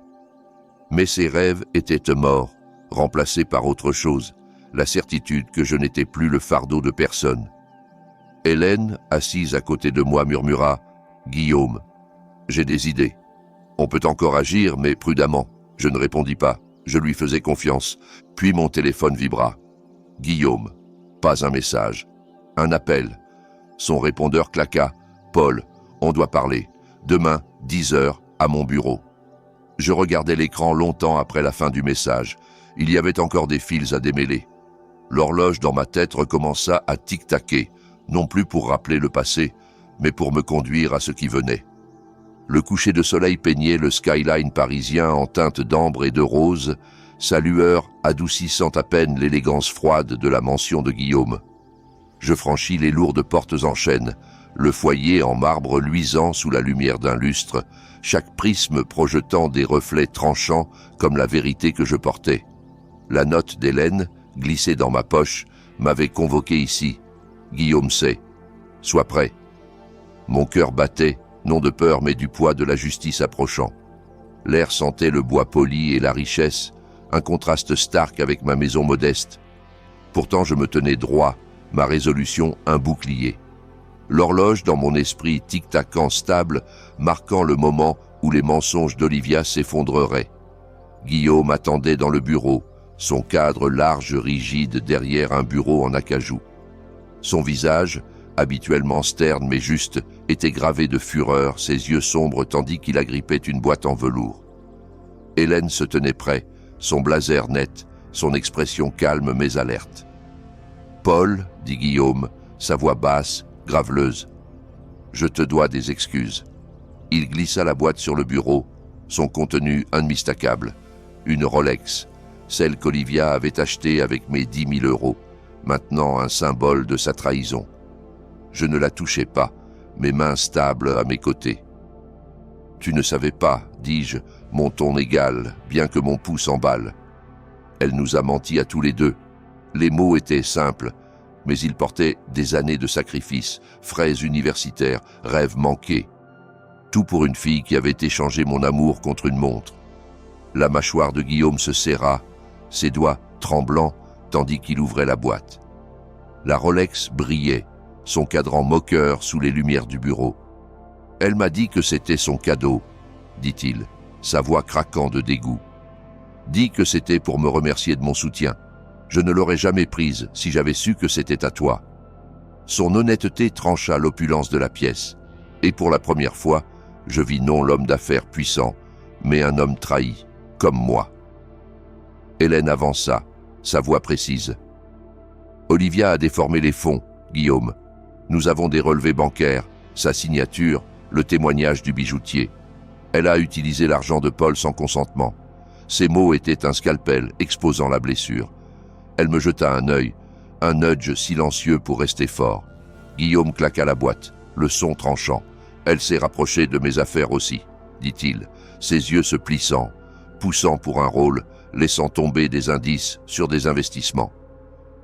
Mais ces rêves étaient morts, remplacés par autre chose, la certitude que je n'étais plus le fardeau de personne. Hélène, assise à côté de moi, murmura « Guillaume, j'ai des idées. On peut encore agir, mais prudemment. » Je ne répondis pas. Je lui faisais confiance. Puis mon téléphone vibra. « Guillaume. » Pas un message. Un appel. Son répondeur claqua. « Paul, on doit parler. Demain, 10 heures, à mon bureau. » Je regardais l'écran longtemps après la fin du message. Il y avait encore des fils à démêler. L'horloge dans ma tête recommença à tic-taquer, non plus pour rappeler le passé, mais pour me conduire à ce qui venait. Le coucher de soleil peignait le skyline parisien en teintes d'ambre et de rose, sa lueur adoucissant à peine l'élégance froide de la mansion de Guillaume. Je franchis les lourdes portes en chêne, le foyer en marbre luisant sous la lumière d'un lustre, chaque prisme projetant des reflets tranchants comme la vérité que je portais. La note d'Hélène, glissée dans ma poche, m'avait convoqué ici. Guillaume sait. Sois prêt. Mon cœur battait, non de peur mais du poids de la justice approchant. L'air sentait le bois poli et la richesse, un contraste stark avec ma maison modeste. Pourtant je me tenais droit, ma résolution un bouclier. L'horloge dans mon esprit tic-tacant stable, marquant le moment où les mensonges d'Olivia s'effondreraient. Guillaume attendait dans le bureau, son cadre large rigide derrière un bureau en acajou. Son visage, habituellement sterne mais juste, était gravé de fureur, ses yeux sombres tandis qu'il agrippait une boîte en velours. Hélène se tenait près, son blazer net, son expression calme mais alerte. « Paul, dit Guillaume, sa voix basse, graveleuse. Je te dois des excuses. » Il glissa la boîte sur le bureau, son contenu unmistakable. Une Rolex, celle qu'Olivia avait achetée avec mes 10 000 €, maintenant un symbole de sa trahison. Je ne la touchais pas, mes mains stables à mes côtés. « Tu ne savais pas, dis-je, mon ton égal, bien que mon pouls s'emballe. Elle nous a menti à tous les deux. Les mots étaient simples, mais ils portaient des années de sacrifices, frais universitaires, rêves manqués. Tout pour une fille qui avait échangé mon amour contre une montre. » La mâchoire de Guillaume se serra, ses doigts tremblants, tandis qu'il ouvrait la boîte. La Rolex brillait, son cadran moqueur sous les lumières du bureau. « Elle m'a dit que c'était son cadeau, » dit-il, sa voix craquant de dégoût. « Dis que c'était pour me remercier de mon soutien. Je ne l'aurais jamais prise si j'avais su que c'était à toi. » Son honnêteté trancha l'opulence de la pièce, et pour la première fois, je vis non l'homme d'affaires puissant, mais un homme trahi, comme moi. Hélène avança, sa voix précise. « Olivia a déformé les fonds, Guillaume. Nous avons des relevés bancaires, sa signature, le témoignage du bijoutier. Elle a utilisé l'argent de Paul sans consentement. Ses mots étaient un scalpel exposant la blessure. Elle me jeta un œil, un nudge silencieux pour rester fort. Guillaume claqua la boîte, le son tranchant. Elle s'est rapprochée de mes affaires aussi, dit-il, ses yeux se plissant, poussant pour un rôle, laissant tomber des indices sur des investissements.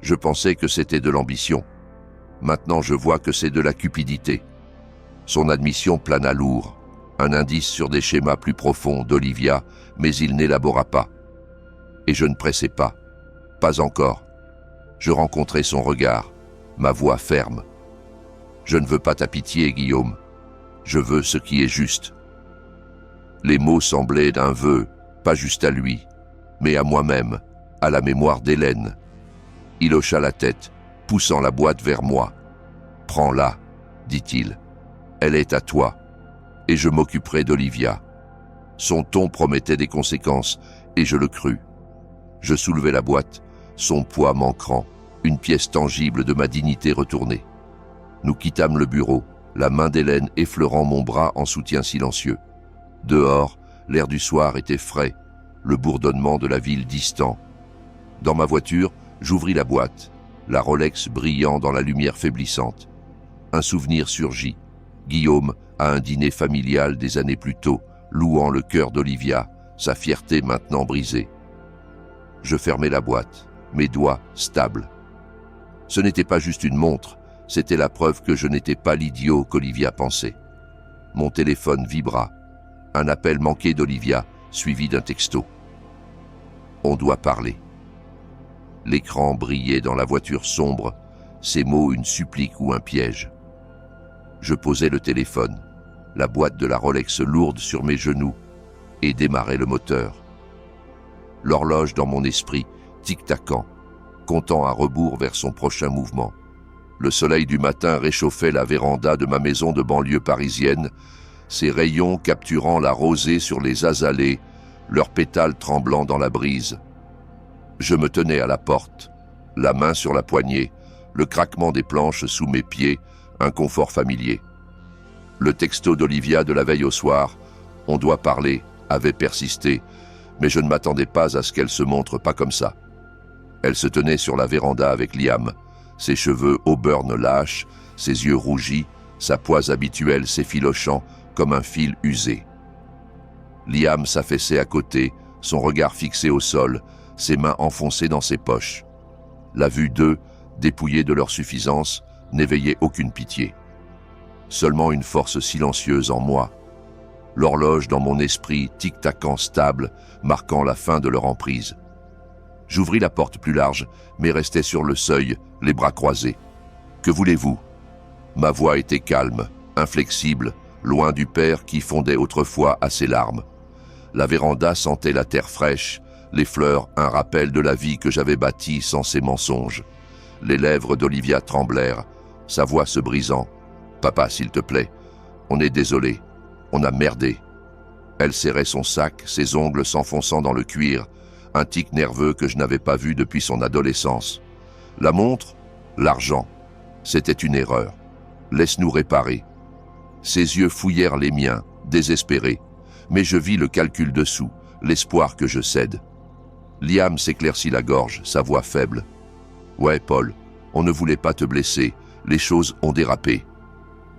Je pensais que c'était de l'ambition. Maintenant je vois que c'est de la cupidité. » Son admission plana lourd, un indice sur des schémas plus profonds d'Olivia, mais il n'élabora pas. Et je ne pressais pas. Pas encore. Je rencontrais son regard, ma voix ferme. « Je ne veux pas ta pitié, Guillaume. Je veux ce qui est juste. » Les mots semblaient d'un vœu, pas juste à lui, mais à moi-même, à la mémoire d'Hélène. Il hocha la tête, poussant la boîte vers moi. « Prends-la, dit-il. Elle est à toi, et je m'occuperai d'Olivia. » Son ton promettait des conséquences, et je le crus. Je soulevai la boîte, son poids m'ancrant. une pièce tangible de ma dignité retournée. Nous quittâmes le bureau, la main d'Hélène effleurant mon bras en soutien silencieux. Dehors, l'air du soir était frais, le bourdonnement de la ville distant. Dans ma voiture, j'ouvris la boîte, la Rolex brillant dans la lumière faiblissante. Un souvenir surgit. Guillaume à un dîner familial des années plus tôt, louant le cœur d'Olivia, sa fierté maintenant brisée. Je fermai la boîte, mes doigts stables. Ce n'était pas juste une montre, c'était la preuve que je n'étais pas l'idiot qu'Olivia pensait. Mon téléphone vibra. Un appel manqué d'Olivia, suivi d'un texto. On doit parler. L'écran brillait dans la voiture sombre, ces mots une supplique ou un piège. Je posai le téléphone, la boîte de la Rolex lourde sur mes genoux, et démarrai le moteur. L'horloge dans mon esprit, tic-tacant, comptant à rebours vers son prochain mouvement. Le soleil du matin réchauffait la véranda de ma maison de banlieue parisienne, ses rayons capturant la rosée sur les azalées, leurs pétales tremblant dans la brise. Je me tenais à la porte, la main sur la poignée, le craquement des planches sous mes pieds, un confort familier. Le texto d'Olivia de la veille au soir, « On doit parler », avait persisté, mais je ne m'attendais pas à ce qu'elle se montre pas comme ça. Elle se tenait sur la véranda avec Liam, ses cheveux auburn lâches, ses yeux rougis, sa poise habituelle s'effilochant comme un fil usé. Liam s'affaissait à côté, son regard fixé au sol, ses mains enfoncées dans ses poches. La vue d'eux, dépouillés de leur suffisance, n'éveillait aucune pitié. Seulement une force silencieuse en moi. L'horloge dans mon esprit tic-tacant stable, marquant la fin de leur emprise. J'ouvris la porte plus large, mais restais sur le seuil, les bras croisés. « Que voulez-vous » Ma voix était calme, inflexible, loin du père qui fondait autrefois à ses larmes. La véranda sentait la terre fraîche, les fleurs un rappel de la vie que j'avais bâtie sans ces mensonges. Les lèvres d'Olivia tremblèrent, sa voix se brisant. « Papa, s'il te plaît, on est désolé, on a merdé. » Elle serrait son sac, ses ongles s'enfonçant dans le cuir, un tic nerveux que je n'avais pas vu depuis son adolescence. La montre, l'argent, c'était une erreur. Laisse-nous réparer. Ses yeux fouillèrent les miens, désespérés, mais je vis le calcul dessous, l'espoir que je cède. Liam s'éclaircit la gorge, sa voix faible. « Ouais, Paul, on ne voulait pas te blesser, les choses ont dérapé. »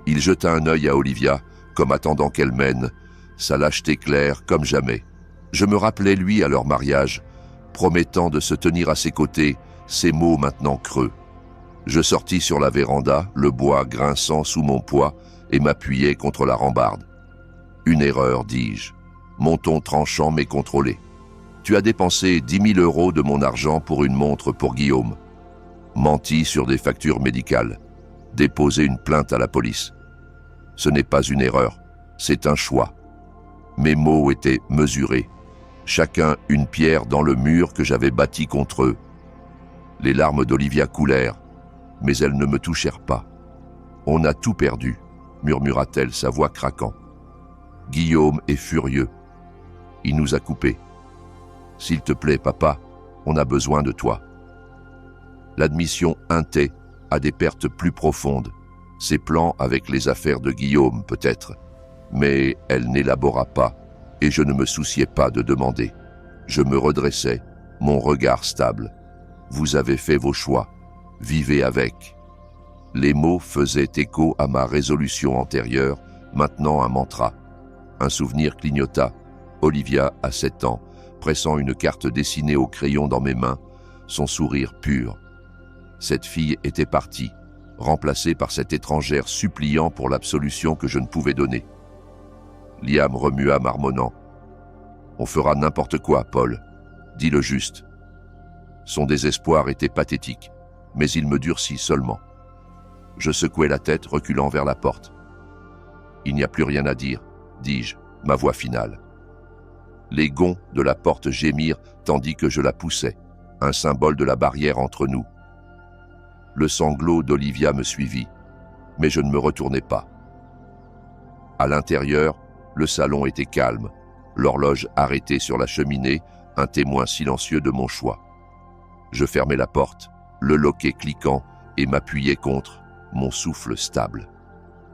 Il jeta un œil à Olivia, comme attendant qu'elle mène, sa lâcheté claire comme jamais. Je me rappelais lui à leur mariage, promettant de se tenir à ses côtés, ses mots maintenant creux. Je sortis sur la véranda, le bois grinçant sous mon poids, et m'appuyai contre la rambarde. Une erreur, dis-je. Mon ton tranchant mais contrôlé. Tu as dépensé 10 000 € de mon argent pour une montre pour Guillaume. Menti sur des factures médicales. Déposé une plainte à la police. Ce n'est pas une erreur, c'est un choix. Mes mots étaient mesurés. Chacun une pierre dans le mur que j'avais bâti contre eux. Les larmes d'Olivia coulèrent, mais elles ne me touchèrent pas. « On a tout perdu », murmura-t-elle, sa voix craquant. « Guillaume est furieux. Il nous a coupés. S'il te plaît, papa, on a besoin de toi. » L'admission hintait à des pertes plus profondes, ses plans avec les affaires de Guillaume peut-être, mais elle n'élabora pas, et je ne me souciais pas de demander. Je me redressais, mon regard stable. « Vous avez fait vos choix, vivez avec. » Les mots faisaient écho à ma résolution antérieure, maintenant un mantra. Un souvenir clignota. Olivia, à 7 ans, pressant une carte dessinée au crayon dans mes mains, son sourire pur. Cette fille était partie, remplacée par cette étrangère suppliant pour l'absolution que je ne pouvais donner. Liam remua marmonnant. « On fera n'importe quoi, Paul. Dis le juste. » Son désespoir était pathétique, mais il me durcit seulement. Je secouai la tête, reculant vers la porte. « Il n'y a plus rien à dire, » dis-je, ma voix finale. Les gonds de la porte gémirent tandis que je la poussais, un symbole de la barrière entre nous. Le sanglot d'Olivia me suivit, mais je ne me retournai pas. À l'intérieur, le salon était calme, l'horloge arrêtée sur la cheminée, un témoin silencieux de mon choix. Je fermai la porte, le loquet cliquant et m'appuyais contre, mon souffle stable.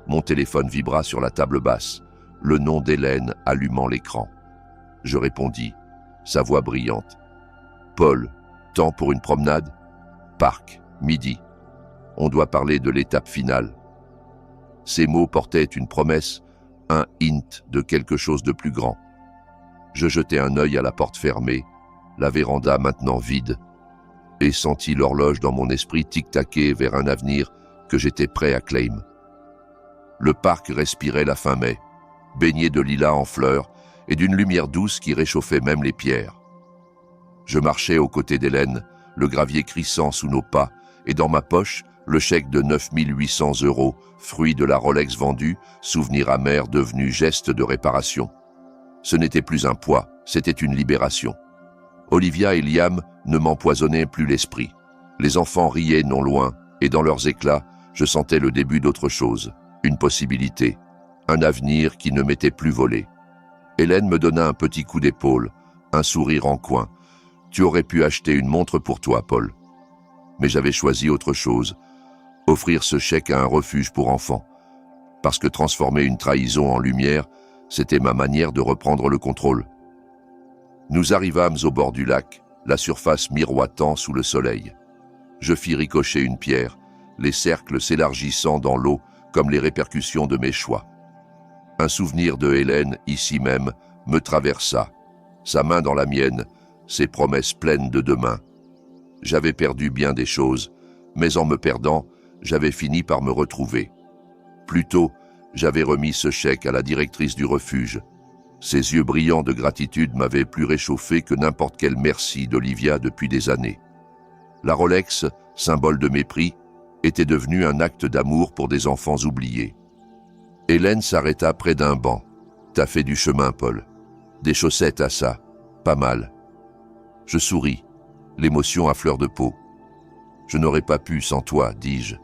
Mon téléphone vibra sur la table basse, le nom d'Hélène allumant l'écran. Je répondis, sa voix brillante. « Paul, temps pour une promenade ? Parc, midi. On doit parler de l'étape finale. » Ces mots portaient une promesse, un hint de quelque chose de plus grand. Je jetai un œil à la porte fermée, la véranda maintenant vide, et sentis l'horloge dans mon esprit tic-taquer vers un avenir que j'étais prêt à claim. Le parc respirait la fin mai, baigné de lilas en fleurs et d'une lumière douce qui réchauffait même les pierres. Je marchais aux côtés d'Hélène, le gravier crissant sous nos pas, et dans ma poche, le chèque de 9 800 €, fruit de la Rolex vendue, souvenir amer devenu geste de réparation. Ce n'était plus un poids, c'était une libération. Olivia et Liam ne m'empoisonnaient plus l'esprit. Les enfants riaient non loin, et dans leurs éclats, je sentais le début d'autre chose, une possibilité, un avenir qui ne m'était plus volé. Hélène me donna un petit coup d'épaule, un sourire en coin. « Tu aurais pu acheter une montre pour toi, Paul. » Mais j'avais choisi autre chose, offrir ce chèque à un refuge pour enfants. Parce que transformer une trahison en lumière, c'était ma manière de reprendre le contrôle. Nous arrivâmes au bord du lac, la surface miroitant sous le soleil. Je fis ricocher une pierre, les cercles s'élargissant dans l'eau comme les répercussions de mes choix. Un souvenir de Hélène, ici même, me traversa, sa main dans la mienne, ses promesses pleines de demain. J'avais perdu bien des choses, mais en me perdant, j'avais fini par me retrouver. Plus tôt, j'avais remis ce chèque à la directrice du refuge. Ses yeux brillants de gratitude m'avaient plus réchauffé que n'importe quel merci d'Olivia depuis des années. La Rolex, symbole de mépris, était devenue un acte d'amour pour des enfants oubliés. Hélène s'arrêta près d'un banc. « T'as fait du chemin, Paul. Des chaussettes à ça. Pas mal. » Je souris, l'émotion à fleur de peau. « Je n'aurais pas pu sans toi, dis-je. »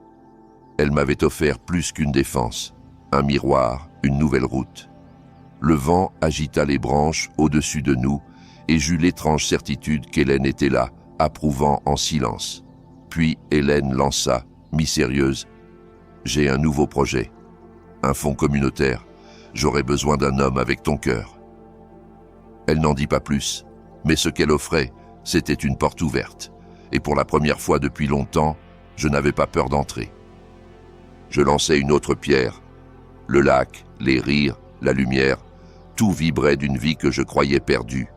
Elle m'avait offert plus qu'une défense, un miroir, une nouvelle route. Le vent agita les branches au-dessus de nous et j'eus l'étrange certitude qu'Hélène était là, approuvant en silence. Puis Hélène lança, mi-sérieuse, « J'ai un nouveau projet. Un fonds communautaire. J'aurais besoin d'un homme avec ton cœur. » Elle n'en dit pas plus, mais ce qu'elle offrait, c'était une porte ouverte. Et pour la première fois depuis longtemps, je n'avais pas peur d'entrer. Je lançai une autre pierre. Le lac, les rires, la lumière, tout vibrait d'une vie que je croyais perdue.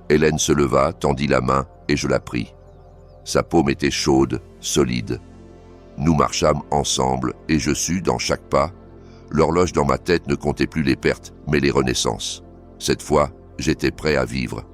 Hélène se leva, tendit la main, et je la pris. Sa paume était chaude, solide. Nous marchâmes ensemble, et je sus, dans chaque pas, l'horloge dans ma tête ne comptait plus les pertes, mais les renaissances. Cette fois, j'étais prêt à vivre.